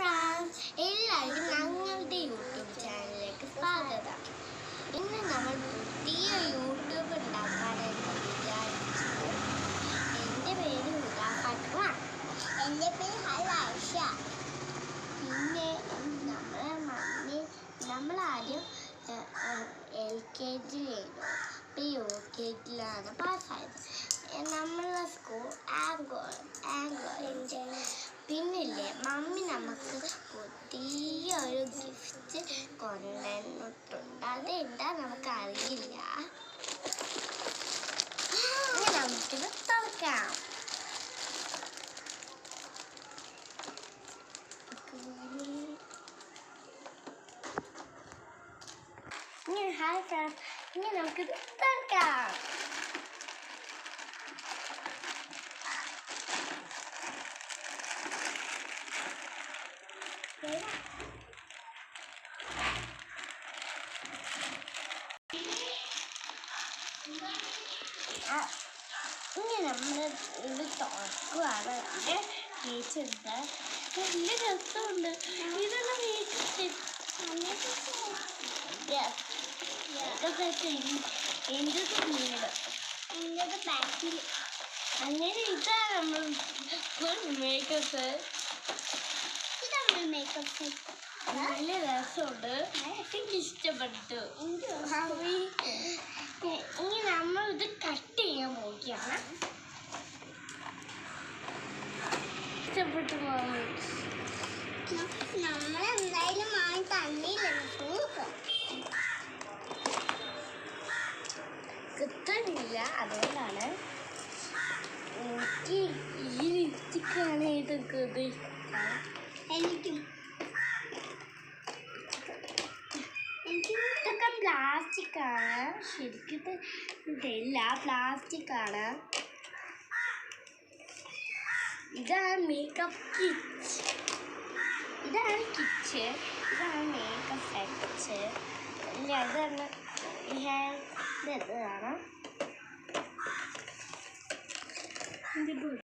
Friends, എല്ലാവർക്കും ഞങ്ങളുടെ YouTube ചാനലിലേക്ക് സ്വാഗതം. ഇന്ന് നമ്മൾ പുതിയ യൂട്യൂബ് ഉണ്ടാക്കാനായിട്ട് വിചാരിച്ചത്. എൻ്റെ പേര് ഫാത്തിമ. എൻ്റെ പേര് ഹലായിഷ. പിന്നെ നമ്മളാദ്യം LKG ആയിരുന്നു, ഇപ്പോൾ UKG പാസ്സായത്. നമ്മളെ സ്കൂൾ ആംഗ്ലോ. പിന്നില്ലേ മമ്മി നമുക്ക് പുതിയൊരു ഗിഫ്റ്റ് കൊണ്ടുവന്നിട്ടുണ്ട്. അതെന്താ നമുക്കറിയില്ല. നമുക്കിത് തുറക്കാം. ഹായ് ഫ്രണ്ട്സ്, ഇനി നമുക്കിത് തുറക്കാം. ഇനി നമ്മൾ ഇത് തുറക്കുവാണ്. കേച്ചുണ്ട്, നല്ല രസമുണ്ട്. ഇതെല്ലാം എൻ്റെ ബാക്കിൽ അങ്ങനെ ഇതാണ് നമ്മൾ മേക്കപ്പ്. ഇതാണ് മേക്കപ്പ് സെറ്റ്. നല്ല രസമുണ്ട്, എനിക്ക് ഇഷ്ടപ്പെട്ടു. ഇനി നമ്മൾ ഇത് കട്ട് ചെയ്യാൻ പോവുകയാണ്. ഇഷ്ടപ്പെട്ടു നമ്മൾ എന്തായാലും വാങ്ങി തന്നില്ല. കിട്ടുന്നില്ല, അതുകൊണ്ടാണ്. എനിക്ക് ഈ ലിപ്സ്റ്റിക്കാണ് ഇതൊക്കെ എനിക്കും ഇതൊക്കെ പ്ലാസ്റ്റിക്കാണ്. ശരിക്കും ഇതല്ല, പ്ലാസ്റ്റിക്കാണ്. ഇതാണ് മേക്കപ്പ് കിറ്റ്. ഇതാണ് കിറ്റ്. ഇതാണ് മേക്കപ്പ് സെറ്റ്. ഇല്ല, ഇതാണ് ഇതാണ്